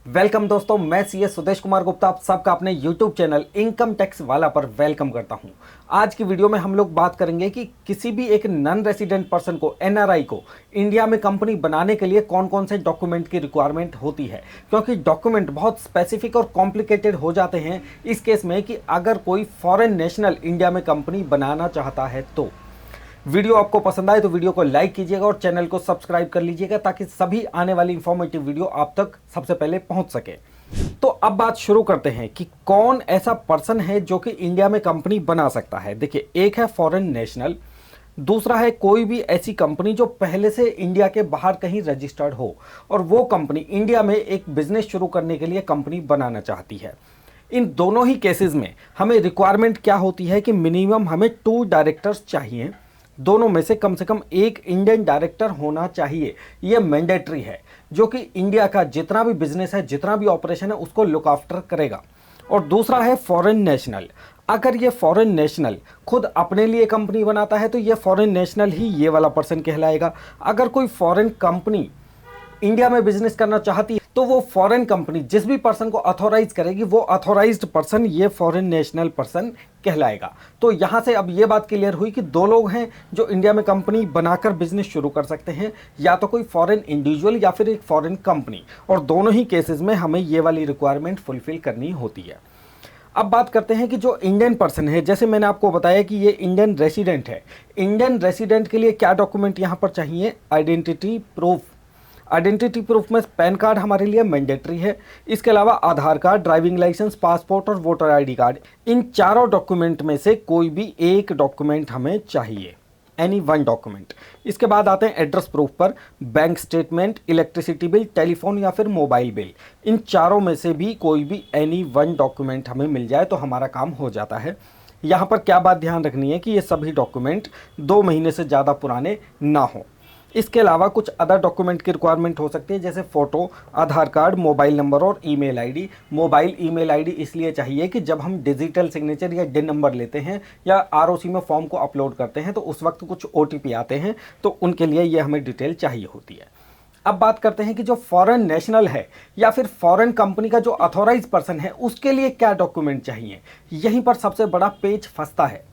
Welcome दोस्तों, मैं CS Sudesh Kumar Gupta आप सबका अपने यूट्यूब चैनल इनकम टैक्स वाला पर वेलकम करता हूं। आज की वीडियो में हम लोग बात करेंगे कि किसी भी एक नॉन रेसिडेंट पर्सन को, एनआरआई को, इंडिया में कंपनी बनाने के लिए कौन कौन से डॉक्यूमेंट की रिक्वायरमेंट होती है, क्योंकि डॉक्यूमेंट बहुत स्पेसिफिक और कॉम्प्लिकेटेड हो जाते हैं इस केस में कि अगर कोई फॉरेन नेशनल इंडिया में कंपनी बनाना चाहता है तो। वीडियो आपको पसंद आए तो वीडियो को लाइक कीजिएगा और चैनल को सब्सक्राइब कर लीजिएगा ताकि सभी आने वाली इंफॉर्मेटिव वीडियो आप तक सबसे पहले पहुंच सके। तो अब बात शुरू करते हैं कि कौन ऐसा पर्सन है जो कि इंडिया में कंपनी बना सकता है। देखिए, एक है फॉरेन नेशनल, दूसरा है कोई भी ऐसी कंपनी जो पहले से इंडिया के बाहर कहीं रजिस्टर्ड हो और वो कंपनी इंडिया में एक बिजनेस शुरू करने के लिए कंपनी बनाना चाहती है। इन दोनों ही केसेस में हमें रिक्वायरमेंट क्या होती है कि मिनिमम हमें 2 डायरेक्टर्स चाहिए, दोनों में से कम एक इंडियन डायरेक्टर होना चाहिए। यह मैंडेटरी है, जो कि इंडिया का जितना भी बिजनेस है, जितना भी ऑपरेशन है, उसको लुक आफ्टर करेगा। और दूसरा है फॉरेन नेशनल। अगर ये फॉरेन नेशनल खुद अपने लिए कंपनी बनाता है तो ये फॉरेन नेशनल ही ये वाला पर्सन कहलाएगा। अगर कोई फॉरेन कंपनी इंडिया में बिजनेस करना चाहती है तो वो फॉरेन कंपनी जिस भी पर्सन को अथॉराइज करेगी वो अथॉराइज्ड पर्सन ये फॉरेन नेशनल पर्सन कहलाएगा। तो यहां से अब ये बात क्लियर हुई कि 2 लोग हैं जो इंडिया में कंपनी बनाकर बिजनेस शुरू कर सकते हैं, या तो कोई फॉरेन इंडिविजुअल या फिर एक फॉरेन कंपनी, और दोनों ही केसेस में हमें ये वाली रिक्वायरमेंट फुलफिल करनी होती है। अब बात करते हैं कि जो इंडियन पर्सन है, जैसे मैंने आपको बताया कि ये इंडियन रेसिडेंट है। इंडियन रेसिडेंट के लिए क्या डॉक्यूमेंट यहाँ पर चाहिए? Identity proof. आइडेंटिटी प्रूफ में पैन कार्ड हमारे लिए मैंडेटरी है। इसके अलावा आधार कार्ड, ड्राइविंग लाइसेंस, पासपोर्ट और वोटर आईडी कार्ड, इन चारों डॉक्यूमेंट में से कोई भी एक डॉक्यूमेंट हमें चाहिए, एनी वन डॉक्यूमेंट। इसके बाद आते हैं एड्रेस प्रूफ पर। Bank statement, electricity bill, telephone या फिर मोबाइल बिल, इन चारों में से भी कोई भी एनी वन डॉक्यूमेंट हमें मिल जाए तो हमारा काम हो जाता है। यहाँ पर क्या बात ध्यान रखनी है कि ये सभी डॉक्यूमेंट 2 महीने से ज़्यादा पुराने ना हो। इसके अलावा कुछ अदर डॉक्यूमेंट की रिक्वायरमेंट हो सकती है, जैसे फ़ोटो, आधार कार्ड, मोबाइल नंबर और email ID. Mobile email ID इसलिए चाहिए कि जब हम डिजिटल सिग्नेचर या डिन नंबर लेते हैं या आरओसी में फॉर्म को अपलोड करते हैं तो उस वक्त कुछ ओटीपी आते हैं, तो उनके लिए ये हमें डिटेल चाहिए होती है। अब बात करते हैं कि जो फॉरेन नेशनल है या फिर फॉरेन कंपनी का जो अथॉराइज पर्सन है उसके लिए क्या डॉक्यूमेंट चाहिए। यहीं पर सबसे बड़ा पेच फंसता है।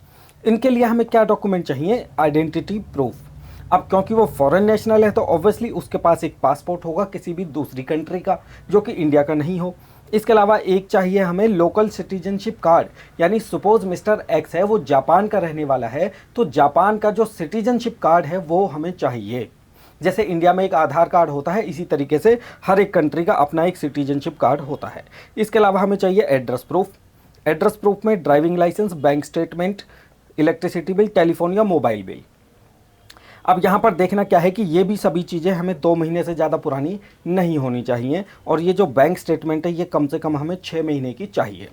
इनके लिए हमें क्या डॉक्यूमेंट चाहिए? Identity proof. अब क्योंकि वो फॉरेन नेशनल है तो ऑब्वियसली उसके पास एक पासपोर्ट होगा किसी भी दूसरी कंट्री का जो कि इंडिया का नहीं हो। इसके अलावा एक चाहिए हमें लोकल सिटीजनशिप कार्ड, यानी सपोज मिस्टर एक्स है वो जापान का रहने वाला है तो जापान का जो सिटीजनशिप कार्ड है वो हमें चाहिए। जैसे इंडिया में एक आधार कार्ड होता है, इसी तरीके से हर एक कंट्री का अपना एक सिटीजनशिप कार्ड होता है। इसके अलावा हमें चाहिए एड्रेस प्रूफ। एड्रेस प्रूफ में driving licence, bank statement, electricity bill, telephone या मोबाइल बिल। अब यहाँ पर देखना क्या है कि ये भी सभी चीज़ें हमें 2 महीने से ज़्यादा पुरानी नहीं होनी चाहिए, और ये जो बैंक स्टेटमेंट है ये कम से कम हमें 6 महीने की चाहिए।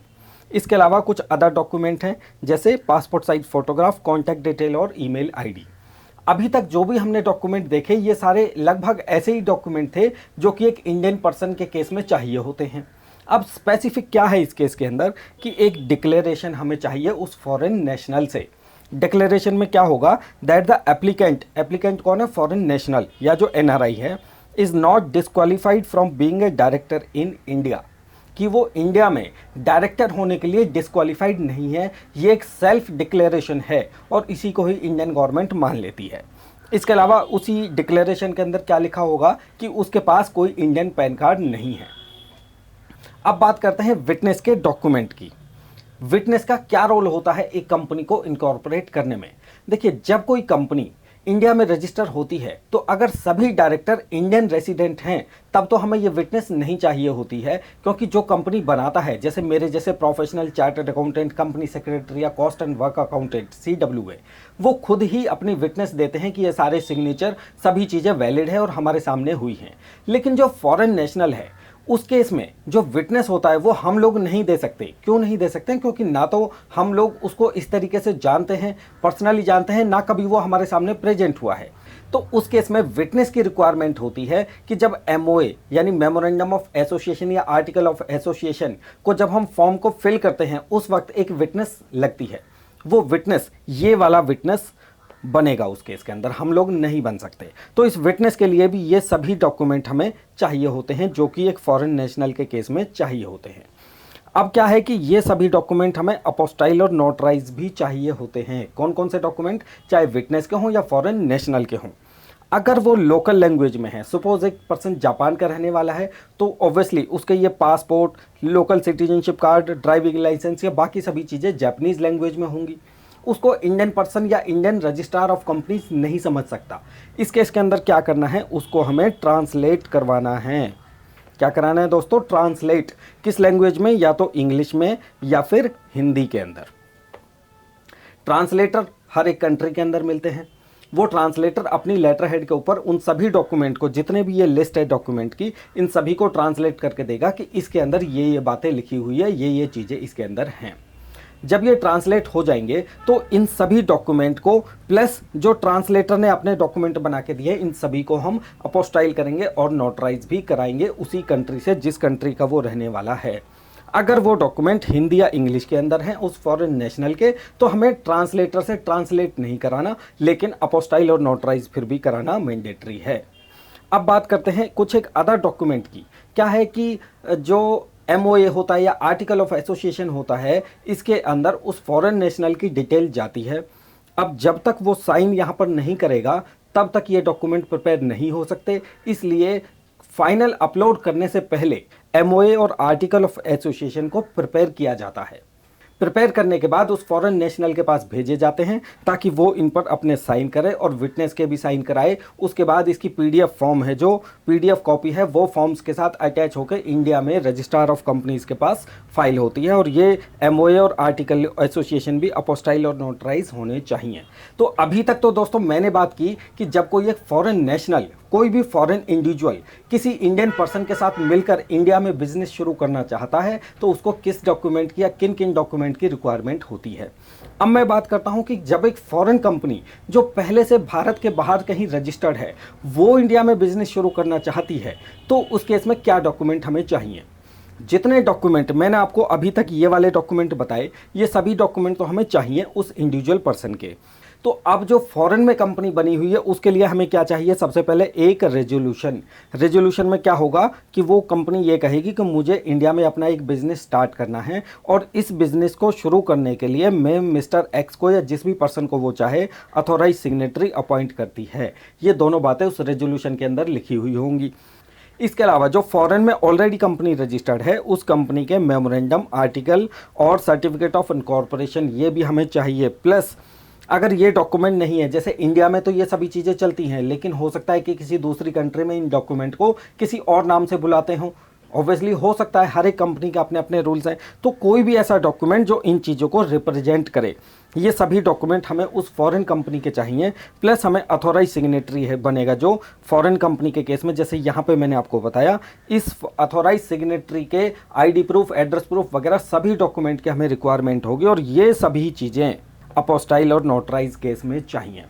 इसके अलावा कुछ अदर डॉक्यूमेंट हैं, जैसे passport size photograph, contact detail और ईमेल आईडी। अभी तक जो भी हमने डॉक्यूमेंट देखे ये सारे लगभग ऐसे ही डॉक्यूमेंट थे जो कि एक इंडियन पर्सन के केस में चाहिए होते हैं। अब स्पेसिफिक क्या है इस केस के अंदर कि एक डिक्लेरेशन हमें चाहिए उस फॉरेन नेशनल से। डिक्लेरेशन में क्या होगा? दैट द एप्लीकेंट, एप्लीकेंट कौन है? फॉरेन नेशनल या जो एनआरआई है, is not disqualified from being a director in India, कि वो इंडिया में डायरेक्टर होने के लिए डिस्क्वालीफाइड नहीं है। ये एक सेल्फ डिक्लेरेशन है और इसी को ही इंडियन गवर्नमेंट मान लेती है। इसके अलावा उसी डिक्लेरेशन के अंदर क्या लिखा होगा कि उसके पास कोई इंडियन पैन कार्ड नहीं है। अब बात करते हैं विटनेस के डॉक्यूमेंट की। विटनेस का क्या रोल होता है एक कंपनी को इनकॉर्पोरेट करने में? देखिए, जब कोई कंपनी इंडिया में रजिस्टर होती है तो अगर सभी डायरेक्टर इंडियन रेसिडेंट हैं तब तो हमें ये विटनेस नहीं चाहिए होती है, क्योंकि जो कंपनी बनाता है, जैसे मेरे जैसे professional chartered accountant, company secretary या cost and work accountant CWA, वो खुद ही अपनी विटनेस देते हैं कि ये सारे सिग्नेचर, सभी चीज़ें वैलिड है और हमारे सामने हुई हैं। लेकिन जो फॉरेन नेशनल है उस केस में जो विटनेस होता है वो हम लोग नहीं दे सकते। क्यों नहीं दे सकते? क्योंकि ना तो हम लोग उसको इस तरीके से जानते हैं, पर्सनली जानते हैं, ना कभी वो हमारे सामने प्रेजेंट हुआ है। तो उस केस में विटनेस की रिक्वायरमेंट होती है कि जब MOA यानी मेमोरेंडम ऑफ एसोसिएशन या आर्टिकल ऑफ एसोसिएशन को जब हम फॉर्म को फिल करते हैं उस वक्त एक विटनेस लगती है। वो विटनेस, ये वाला विटनेस बनेगा उस केस के अंदर, हम लोग नहीं बन सकते। तो इस विटनेस के लिए भी ये सभी डॉक्यूमेंट हमें चाहिए होते हैं, जो कि एक फॉरेन नेशनल के केस में चाहिए होते हैं। अब क्या है कि ये सभी डॉक्यूमेंट हमें अपोस्टाइल और नोटराइज भी चाहिए होते हैं। कौन कौन से डॉक्यूमेंट, चाहे विटनेस के हों या फॉरेन नेशनल के हों। अगर वो लोकल लैंग्वेज में है, सपोज एक पर्सन जापान का रहने वाला है, तो ऑब्वियसली उसके ये passport, local citizenship card, driving licence या बाकी सभी चीज़ें जापानीज़ लैंग्वेज में होंगी। उसको इंडियन पर्सन या इंडियन रजिस्ट्रार ऑफ कंपनीज नहीं समझ सकता। इस केस के अंदर क्या करना है, उसको हमें ट्रांसलेट करवाना है। क्या कराना है दोस्तों, ट्रांसलेट। किस लैंग्वेज में, या तो इंग्लिश में या फिर हिंदी के अंदर। ट्रांसलेटर हर एक कंट्री के अंदर मिलते हैं। वो ट्रांसलेटर अपनी लेटर हेड के ऊपर उन सभी डॉक्यूमेंट को, जितने भी ये लिस्ट है डॉक्यूमेंट की, इन सभी को ट्रांसलेट करके देगा कि इसके अंदर ये बातें लिखी हुई है, ये चीज़ें इसके अंदर हैं। जब ये ट्रांसलेट हो जाएंगे तो इन सभी डॉक्यूमेंट को प्लस जो ट्रांसलेटर ने अपने डॉक्यूमेंट बना के दिए, इन सभी को हम अपोस्टाइल करेंगे और नोटराइज भी कराएंगे उसी कंट्री से जिस कंट्री का वो रहने वाला है। अगर वो डॉक्यूमेंट हिंदी या इंग्लिश के अंदर हैं उस फॉरेन नेशनल के, तो हमें ट्रांसलेटर से ट्रांसलेट नहीं कराना, लेकिन अपोस्टाइल और नोटराइज फिर भी कराना मैंडेटरी है। अब बात करते हैं कुछ एक अदर डॉक्यूमेंट की। क्या है कि जो MOA होता है या आर्टिकल ऑफ एसोसिएशन होता है, इसके अंदर उस फॉरेन नेशनल की डिटेल जाती है। अब जब तक वो साइन यहाँ पर नहीं करेगा तब तक ये डॉक्यूमेंट प्रिपेयर नहीं हो सकते। इसलिए फाइनल अपलोड करने से पहले MOA और आर्टिकल ऑफ एसोसिएशन को प्रिपेयर किया जाता है। प्रिपेयर करने के बाद उस फॉरेन नेशनल के पास भेजे जाते हैं ताकि वो इन पर अपने साइन करे और विटनेस के भी साइन कराए। उसके बाद इसकी PDF फॉर्म है, जो PDF कॉपी है, वो फॉर्म्स के साथ अटैच होकर इंडिया में रजिस्ट्रार ऑफ कंपनीज के पास फाइल होती है। और ये MOA और आर्टिकल एसोसिएशन भी अपोस्टाइल और नोटराइज होने चाहिए। तो अभी तक तो दोस्तों मैंने बात की कि जब कोई एक फॉरेन नेशनल, कोई भी फॉरेन इंडिविजुअल किसी इंडियन पर्सन के साथ मिलकर इंडिया में बिजनेस शुरू करना चाहता है तो उसको किस डॉक्यूमेंट की या किन किन डॉक्यूमेंट की रिक्वायरमेंट होती है। अब मैं बात करता हूं कि जब एक फॉरेन कंपनी जो पहले से भारत के बाहर कहीं रजिस्टर्ड है, वो इंडिया में बिजनेस शुरू करना चाहती है, तो उस केस में क्या डॉक्यूमेंट हमें चाहिए। जितने डॉक्यूमेंट मैंने आपको अभी तक ये वाले डॉक्यूमेंट बताए, ये सभी डॉक्यूमेंट तो हमें चाहिए उस इंडिविजुअल पर्सन के। तो अब जो फॉरेन में कंपनी बनी हुई है उसके लिए हमें क्या चाहिए, सबसे पहले एक रेजोल्यूशन। रेजोल्यूशन में क्या होगा कि वो कंपनी ये कहेगी कि मुझे इंडिया में अपना एक बिजनेस स्टार्ट करना है और इस बिजनेस को शुरू करने के लिए मैं मिस्टर एक्स को या जिस भी पर्सन को वो चाहे अथॉराइज सिग्नेटरी अपॉइंट करती है। ये दोनों बातें उस रेजोल्यूशन के अंदर लिखी हुई होंगी। इसके अलावा जो फॉरेन में ऑलरेडी कंपनी रजिस्टर्ड है उस कंपनी के मेमोरेंडम, आर्टिकल और सर्टिफिकेट ऑफ इनकॉर्पोरेशन, ये भी हमें चाहिए। प्लस अगर ये डॉक्यूमेंट नहीं है, जैसे इंडिया में तो ये सभी चीज़ें चलती हैं, लेकिन हो सकता है कि किसी दूसरी कंट्री में इन डॉक्यूमेंट को किसी और नाम से बुलाते हों। ऑब्वियसली हो सकता है, हर एक कंपनी के अपने अपने रूल्स हैं। तो कोई भी ऐसा डॉक्यूमेंट जो इन चीज़ों को रिप्रेजेंट करे, ये सभी डॉक्यूमेंट हमें उस फॉरेन कंपनी के चाहिए। प्लस हमें अथॉराइज सिग्नेटरी है बनेगा जो फॉरेन कंपनी के केस में, जैसे यहाँ पे मैंने आपको बताया, इस अथॉराइज सिग्नेटरी के ID प्रूफ, एड्रेस प्रूफ वगैरह सभी डॉक्यूमेंट की हमें रिक्वायरमेंट होगी और ये सभी चीज़ें अपोस्टाइल और नोटराइज केस में चाहिए।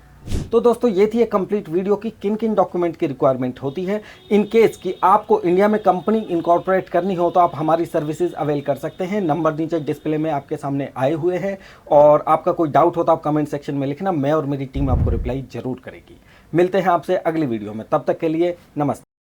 तो दोस्तों ये थी एक कंप्लीट वीडियो की किन किन डॉक्यूमेंट की रिक्वायरमेंट होती है। इन केस कि आपको इंडिया में कंपनी इनकॉर्पोरेट करनी हो तो आप हमारी सर्विसेज अवेल कर सकते हैं। नंबर नीचे डिस्प्ले में आपके सामने आए हुए हैं और आपका कोई डाउट हो तो आप कमेंट सेक्शन में लिखना, मैं और मेरी टीम आपको रिप्लाई जरूर करेगी। मिलते हैं आपसे अगली वीडियो में, तब तक के लिए नमस्ते।